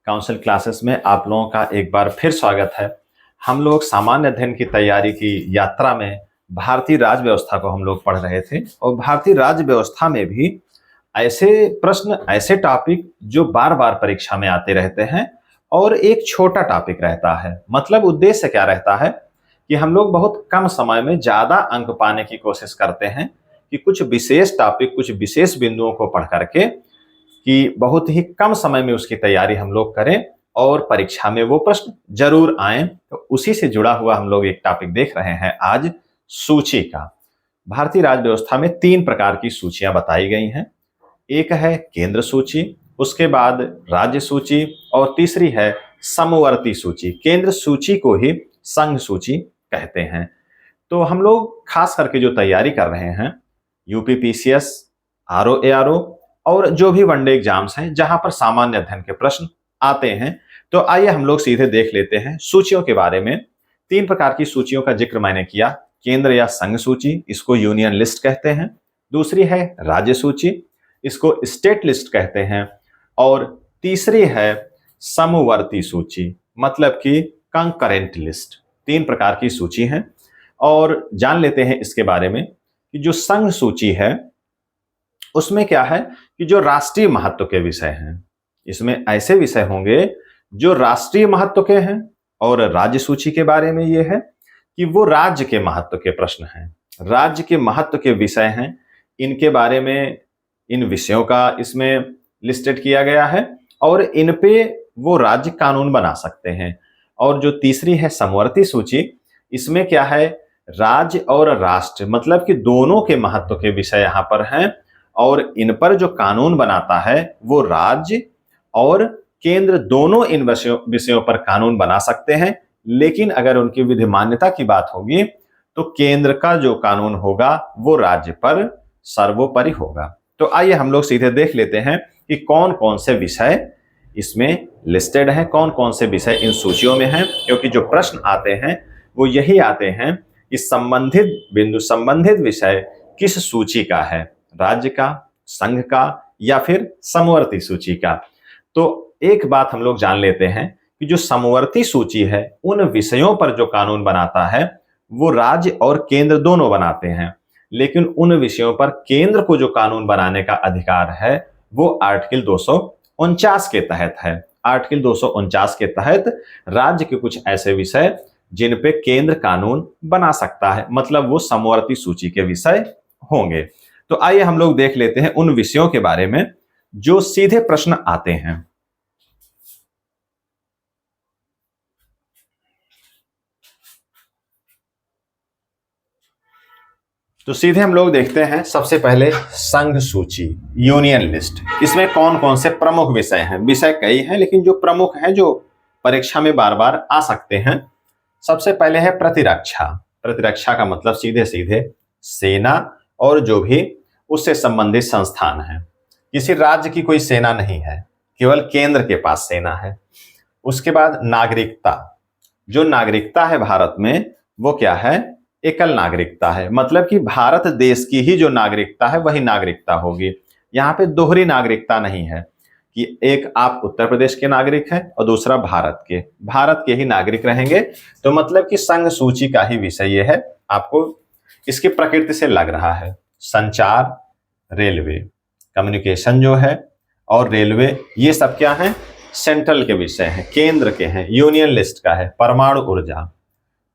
Council classes में आप लोगों का एक बार फिर स्वागत है। हम लोग सामान्य अध्ययन की तैयारी की यात्रा में भारतीय राज्य व्यवस्था को हम लोग पढ़ रहे थे और भारतीय राज्य व्यवस्था में भी ऐसे प्रश्न, ऐसे टॉपिक जो बार बार परीक्षा में आते रहते हैं और एक छोटा टॉपिक रहता है। मतलब उद्देश्य क्या रहता है कि हम लोग बहुत कम समय में ज्यादा अंक पाने की कोशिश करते हैं कि कुछ विशेष टॉपिक, कुछ विशेष बिंदुओं को पढ़ करके कि बहुत ही कम समय में उसकी तैयारी हम लोग करें और परीक्षा में वो प्रश्न जरूर आए। तो उसी से जुड़ा हुआ हम लोग एक टॉपिक देख रहे हैं आज, सूची का। भारतीय राज्य व्यवस्था में 3 प्रकार की सूचियां बताई गई हैं। एक है केंद्र सूची, उसके बाद राज्य सूची और तीसरी है समवर्ती सूची। केंद्र सूची को ही संघ सूची कहते हैं। तो हम लोग खास करके जो तैयारी कर रहे हैं यूपीपीसीएस, आरओ और जो भी वनडे एग्जाम्स हैं जहां पर सामान्य अध्ययन के प्रश्न आते हैं, तो आइए हम लोग सीधे देख लेते हैं सूचियों के बारे में। 3 प्रकार की सूचियों का जिक्र मैंने किया। केंद्र या संघ सूची, इसको यूनियन लिस्ट कहते हैं। दूसरी है राज्य सूची, इसको स्टेट लिस्ट कहते हैं। और तीसरी है समवर्ती सूची, मतलब कि कंकरेंट लिस्ट। 3 प्रकार की सूची है और जान लेते हैं इसके बारे में कि जो संघ सूची है उसमें क्या है कि जो राष्ट्रीय महत्व के विषय हैं, इसमें ऐसे विषय होंगे जो राष्ट्रीय महत्व के हैं। और राज्य सूची के बारे में यह है कि वो राज्य के महत्व के प्रश्न हैं, राज्य के महत्व के विषय हैं। इनके बारे में, इन विषयों का इसमें लिस्टेड किया गया है और इन पे वो राज्य कानून बना सकते हैं। और जो तीसरी है समवर्ती सूची, इसमें क्या है, राज्य और राष्ट्र, मतलब कि दोनों के महत्व के विषय यहाँ पर हैं और इन पर जो कानून बनाता है वो राज्य और केंद्र दोनों इन विषयों पर कानून बना सकते हैं। लेकिन अगर उनकी विधि मान्यता की बात होगी तो केंद्र का जो कानून होगा वो राज्य पर सर्वोपरि होगा। तो आइए हम लोग सीधे देख लेते हैं कि कौन कौन से विषय इसमें लिस्टेड हैं, कौन कौन से विषय इन सूचियों में हैं। क्योंकि जो प्रश्न आते हैं वो यही आते हैं कि संबंधित बिंदु, संबंधित विषय किस सूची का है, राज्य का, संघ का या फिर समवर्ती सूची का। तो एक बात हम लोग जान लेते हैं कि जो समवर्ती सूची है उन विषयों पर जो कानून बनाता है वो राज्य और केंद्र दोनों बनाते हैं। लेकिन उन विषयों पर केंद्र को जो कानून बनाने का अधिकार है वो आर्टिकल 249 के तहत है। आर्टिकल 249 के तहत राज्य के कुछ ऐसे विषय जिन पे केंद्र कानून बना सकता है, मतलब वो समवर्ती सूची के विषय होंगे। तो आइए हम लोग देख लेते हैं उन विषयों के बारे में जो सीधे प्रश्न आते हैं। तो सीधे हम लोग देखते हैं सबसे पहले संघ सूची, यूनियन लिस्ट। इसमें कौन कौन से प्रमुख विषय हैं। विषय कई हैं लेकिन जो प्रमुख हैं, जो परीक्षा में बार बार आ सकते हैं, सबसे पहले है प्रतिरक्षा। प्रतिरक्षा का मतलब सीधे सीधे सेना और जो भी उससे संबंधित संस्थान है। किसी राज्य की कोई सेना नहीं है, केवल केंद्र के पास सेना है। उसके बाद नागरिकता। जो नागरिकता है भारत में वो क्या है, एकल नागरिकता है, मतलब कि भारत देश की ही जो नागरिकता है वही नागरिकता होगी। यहाँ पे दोहरी नागरिकता नहीं है कि एक आप उत्तर प्रदेश के नागरिक हैं और दूसरा भारत के ही नागरिक रहेंगे। तो मतलब कि संघ सूची का ही विषय ये है। आपको इसकी प्रकृति से लग रहा है। संचार, रेलवे, कम्युनिकेशन जो है और रेलवे, ये सब क्या है, सेंट्रल के विषय हैं, केंद्र के हैं। यूनियन लिस्ट का है परमाणु ऊर्जा,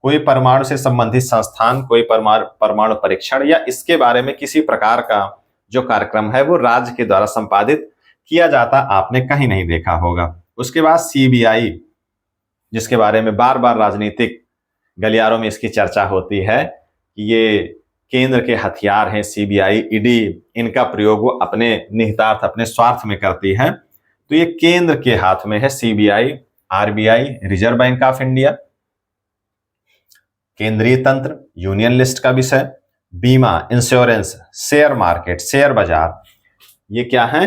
कोई परमाणु से संबंधित संस्थान, कोई परमाणु परीक्षण या इसके बारे में किसी प्रकार का जो कार्यक्रम है वो राज्य के द्वारा संपादित किया जाता आपने कहीं नहीं देखा होगा। उसके बाद सीबीआई, जिसके बारे में बार बार राजनीतिक गलियारों में इसकी चर्चा होती है कि ये केंद्र के हथियार हैं, सीबीआई, ईडी, इनका प्रयोग वो अपने निहितार्थ, अपने स्वार्थ में करती है। तो ये केंद्र के हाथ में है CBI, RBI, reserve bank of India. केंद्रीय तंत्र, यूनियन लिस्ट का विषय। बीमा, इंश्योरेंस, शेयर मार्केट, शेयर बाजार, ये क्या है,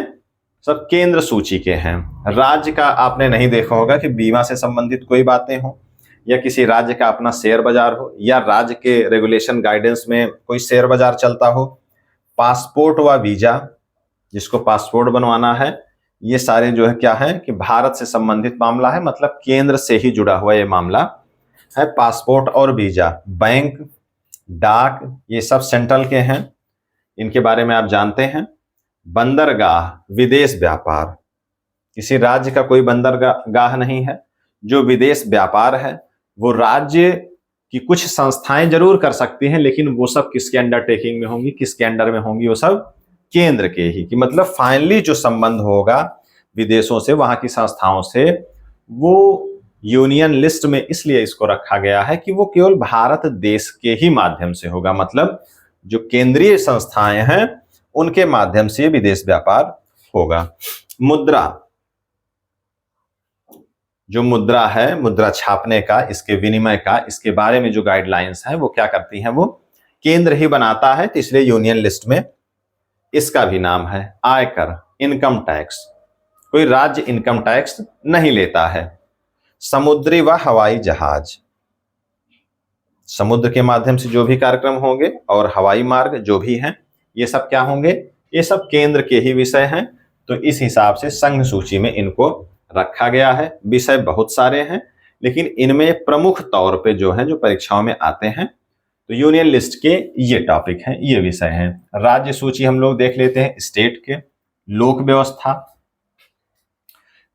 सब केंद्र सूची के हैं। राज्य का आपने नहीं देखा होगा कि बीमा से संबंधित कोई बातें हो या किसी राज्य का अपना शेयर बाजार हो या राज्य के रेगुलेशन गाइडेंस में कोई शेयर बाजार चलता हो। पासपोर्ट व वीजा, जिसको पासपोर्ट बनवाना है ये सारे जो है क्या है कि भारत से संबंधित मामला है, मतलब केंद्र से ही जुड़ा हुआ ये मामला है। पासपोर्ट और वीजा, बैंक, डाक, ये सब सेंट्रल के हैं, इनके बारे में आप जानते हैं। बंदरगाह, विदेश व्यापार, किसी राज्य का कोई बंदरगाह नहीं है। जो विदेश व्यापार है वो राज्य की कुछ संस्थाएं जरूर कर सकती हैं, लेकिन वो सब किसके अंडरटेकिंग में होंगी, किसके अंडर में होंगी, वो सब केंद्र के ही, कि मतलब फाइनली जो संबंध होगा विदेशों से, वहां की संस्थाओं से, वो यूनियन लिस्ट में इसलिए इसको रखा गया है कि वो केवल भारत देश के ही माध्यम से होगा, मतलब जो केंद्रीय संस्थाएं हैं उनके माध्यम से विदेश व्यापार होगा। मुद्रा, जो मुद्रा है, मुद्रा छापने का, इसके विनिमय का, इसके बारे में जो गाइडलाइंस हैं वो क्या करती हैं, वो केंद्र ही बनाता है, तो इसलिए यूनियन लिस्ट में इसका भी नाम है। आयकर, इनकम टैक्स, कोई राज्य इनकम टैक्स नहीं लेता है। समुद्री व हवाई जहाज, समुद्र के माध्यम से जो भी कार्यक्रम होंगे और हवाई मार्ग जो भी हैं, ये सब क्या होंगे, ये सब केंद्र के ही विषय हैं। तो इस हिसाब से संघ सूची में इनको रखा गया है। विषय बहुत सारे हैं, लेकिन इनमें प्रमुख तौर पे जो है, जो परीक्षाओं में आते हैं, तो यूनियन लिस्ट के ये टॉपिक हैं, ये विषय हैं। राज्य सूची हम लोग देख लेते हैं, स्टेट के। लोक व्यवस्था,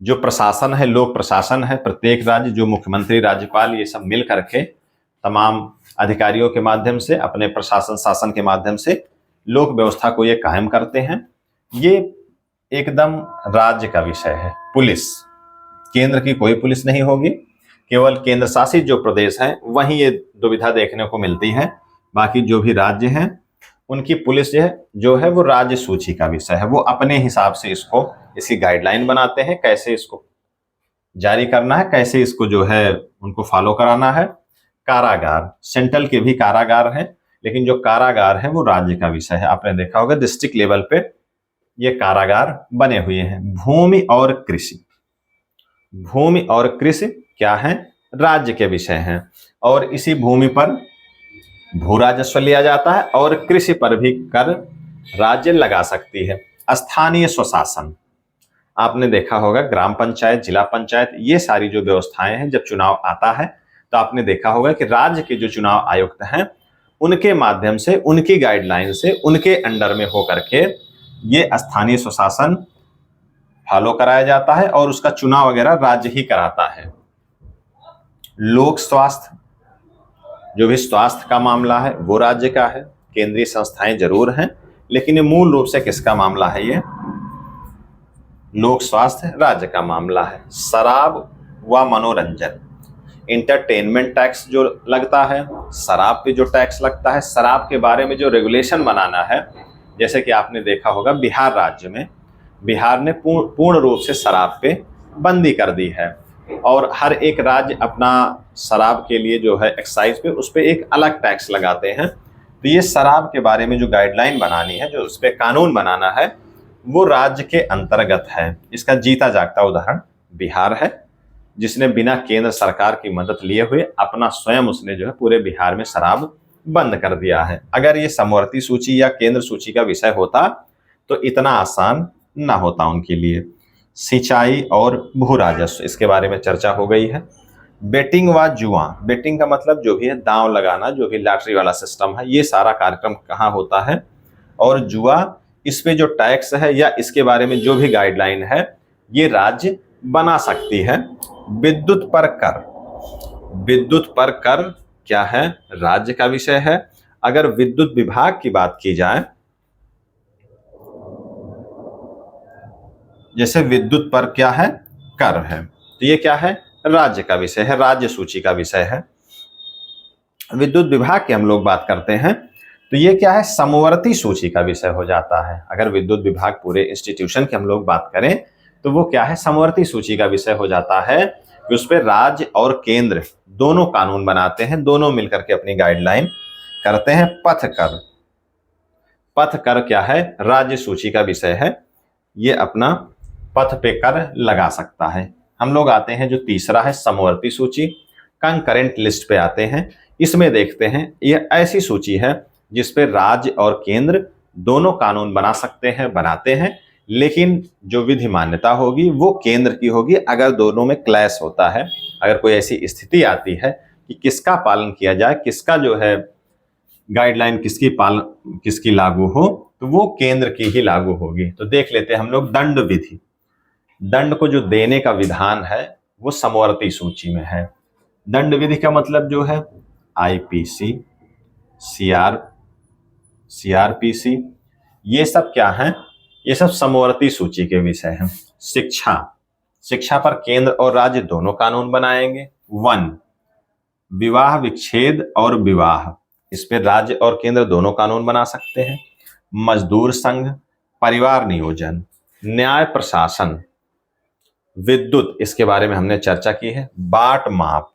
जो प्रशासन है, लोक प्रशासन है, प्रत्येक राज्य, जो मुख्यमंत्री, राज्यपाल, ये सब मिल करके तमाम अधिकारियों के माध्यम से, अपने प्रशासन शासन के माध्यम से लोक व्यवस्था को ये कायम करते हैं। ये एकदम राज्य का विषय है। पुलिस, केंद्र की कोई पुलिस नहीं होगी, केवल केंद्र शासित जो प्रदेश हैं वहीं ये दुविधा देखने को मिलती है। बाकी जो भी राज्य हैं उनकी पुलिस जो है वो राज्य सूची का विषय है। वो अपने हिसाब से इसकी गाइडलाइन बनाते हैं, कैसे इसको जारी करना है, कैसे इसको जो है उनको फॉलो कराना है। कारागार, सेंट्रल के भी कारागार हैं, लेकिन जो कारागार है वो राज्य का विषय है। आपने देखा होगा डिस्ट्रिक्ट लेवल पे ये कारागार बने हुए हैं। भूमि और कृषि, भूमि और कृषि क्या है, राज्य के विषय हैं, और इसी भूमि पर भू राजस्व लिया जाता है और कृषि पर भी कर राज्य लगा सकती है। स्थानीय स्वशासन, आपने देखा होगा ग्राम पंचायत, जिला पंचायत, ये सारी जो व्यवस्थाएं हैं, जब चुनाव आता है तो आपने देखा होगा कि राज्य के जो चुनाव आयुक्त हैं उनके माध्यम से, उनकी गाइडलाइन से, उनके अंडर में होकर के ये स्थानीय स्वशासन फॉलो कराया जाता है और उसका चुनाव वगैरह राज्य ही कराता है। लोक स्वास्थ्य, जो भी स्वास्थ्य का मामला है वो राज्य का है। केंद्रीय संस्थाएं जरूर हैं, लेकिन ये मूल रूप से किसका मामला है, ये लोक स्वास्थ्य राज्य का मामला है। शराब व मनोरंजन, इंटरटेनमेंट टैक्स जो लगता है, शराब पे जो टैक्स लगता है, शराब के बारे में जो रेगुलेशन बनाना है, जैसे कि आपने देखा होगा बिहार राज्य में, बिहार ने पूर्ण रूप से शराब पे बंदी कर दी है और हर एक राज्य अपना शराब के लिए जो है एक्साइज पे, उस पर एक अलग टैक्स लगाते हैं। तो ये शराब के बारे में जो गाइडलाइन बनानी है, जो उस पर कानून बनाना है, वो राज्य के अंतर्गत है। इसका जीता जागता उदाहरण बिहार है, जिसने बिना केंद्र सरकार की मदद लिए हुए अपना स्वयं उसने जो है पूरे बिहार में शराब बंद कर दिया है। अगर ये समवर्ती सूची या केंद्र सूची का विषय होता तो इतना आसान ना होता उनके लिए। सिंचाई और भू राजस्व, इसके बारे में चर्चा हो गई है। बेटिंग व जुआ, बेटिंग का मतलब जो भी है दांव लगाना, जो भी लॉटरी वाला सिस्टम है, ये सारा कार्यक्रम कहाँ होता है। और जुआ, इस पे जो टैक्स है या इसके बारे में जो भी गाइडलाइन है ये राज्य बना सकती है। विद्युत पर कर, विद्युत पर कर क्या है, राज्य का विषय है। अगर विद्युत विभाग की बात की जाए, जैसे विद्युत पर क्या है, कर है, तो ये क्या है, राज्य का विषय है, राज्य सूची का विषय है। विद्युत विभाग की हम लोग बात करते हैं तो ये क्या है, समवर्ती सूची का विषय हो जाता है। अगर विद्युत विभाग पूरे इंस्टीट्यूशन की हम लोग बात करें तो वो क्या है, समवर्ती सूची का विषय हो जाता है कि उस पर राज्य और केंद्र दोनों कानून बनाते हैं, दोनों मिलकर के अपनी गाइडलाइन करते हैं। पथ कर, पथ कर क्या है, राज्य सूची का विषय है, ये अपना पथ पे कर लगा सकता है। हम लोग आते हैं जो तीसरा है समवर्ती सूची, कंकरेंट लिस्ट पे आते हैं। इसमें देखते हैं ये ऐसी सूची है जिस पे राज्य और केंद्र दोनों कानून बना सकते हैं, बनाते हैं, लेकिन जो विधि मान्यता होगी वो केंद्र की होगी। अगर दोनों में क्लैश होता है, अगर कोई ऐसी स्थिति आती है कि किसका पालन किया जाए, किसका जो है गाइडलाइन किसकी लागू हो, तो वो केंद्र की ही लागू होगी। तो देख लेते हैं हम लोग दंड विधि। दंड को जो देने का विधान है वो समवर्ती सूची में है। दंड विधि का मतलब जो है आईपीसी, सीआरपीसी, ये सब क्या है? ये सब समवर्ती सूची के विषय हैं। शिक्षा पर केंद्र और राज्य दोनों कानून बनाएंगे। विवाह विच्छेद और विवाह, इस पे राज्य और केंद्र दोनों कानून बना सकते हैं। मजदूर संघ, परिवार नियोजन, न्याय प्रशासन, विद्युत, इसके बारे में हमने चर्चा की है। बाट माप,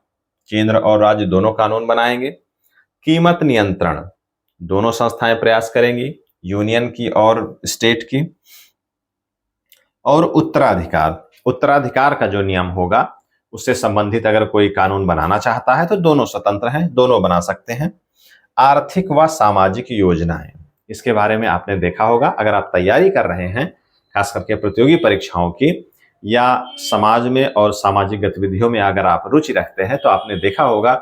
केंद्र और राज्य दोनों कानून बनाएंगे। कीमत नियंत्रण, दोनों संस्थाएं प्रयास करेंगी, यूनियन की और स्टेट की। और उत्तराधिकार का जो नियम होगा उससे संबंधित अगर कोई कानून बनाना चाहता है तो दोनों स्वतंत्र हैं, दोनों बना सकते हैं। आर्थिक व सामाजिक योजनाएं, इसके बारे में आपने देखा होगा। अगर आप तैयारी कर रहे हैं खास करके प्रतियोगी परीक्षाओं की, या समाज में और सामाजिक गतिविधियों में अगर आप रुचि रखते हैं, तो आपने देखा होगा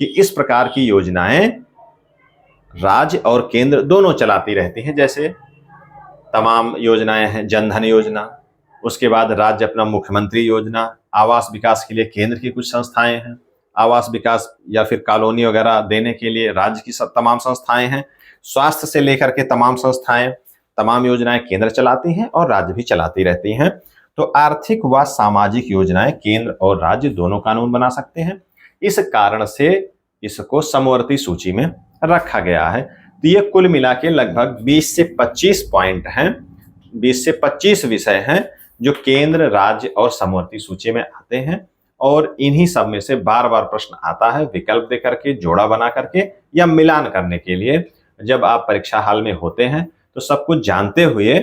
कि इस प्रकार की योजनाएं राज्य और केंद्र दोनों चलाती रहती हैं। जैसे तमाम योजनाएं हैं, जनधन योजना, उसके बाद राज्य अपना मुख्यमंत्री योजना, आवास विकास के लिए केंद्र की कुछ संस्थाएं हैं, आवास विकास या फिर कॉलोनी वगैरह देने के लिए राज्य की तमाम संस्थाएं हैं, स्वास्थ्य से लेकर के तमाम संस्थाएं, तमाम योजनाएं केंद्र चलाती हैं और राज्य भी चलाती रहती हैं। तो आर्थिक व सामाजिक योजनाएं केंद्र और राज्य दोनों कानून बना सकते हैं। इस कारण से इसको समवर्ती सूची में रखा गया है। तो ये कुल मिला के लगभग 20 से 25 पॉइंट हैं, 20 से 25 विषय हैं जो केंद्र, राज्य और समवर्ती सूची में आते हैं। और इन्हीं सब में से बार बार प्रश्न आता है विकल्प दे करके, जोड़ा बना करके या मिलान करने के लिए। जब आप परीक्षा हाल में होते हैं तो सब कुछ जानते हुए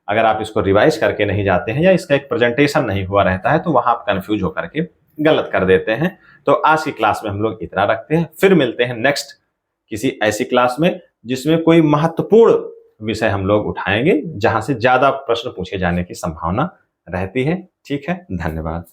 अगर आप इसको रिवाइज करके नहीं जाते हैं या इसका एक प्रेजेंटेशन नहीं हुआ रहता है तो वहां आप कंफ्यूज होकर के गलत कर देते हैं। तो आज की क्लास में हम लोग इतना रखते हैं, फिर मिलते हैं नेक्स्ट किसी ऐसी क्लास में जिसमें कोई महत्वपूर्ण विषय हम लोग उठाएंगे, जहां से ज्यादा प्रश्न पूछे जाने की संभावना रहती है। ठीक है, धन्यवाद।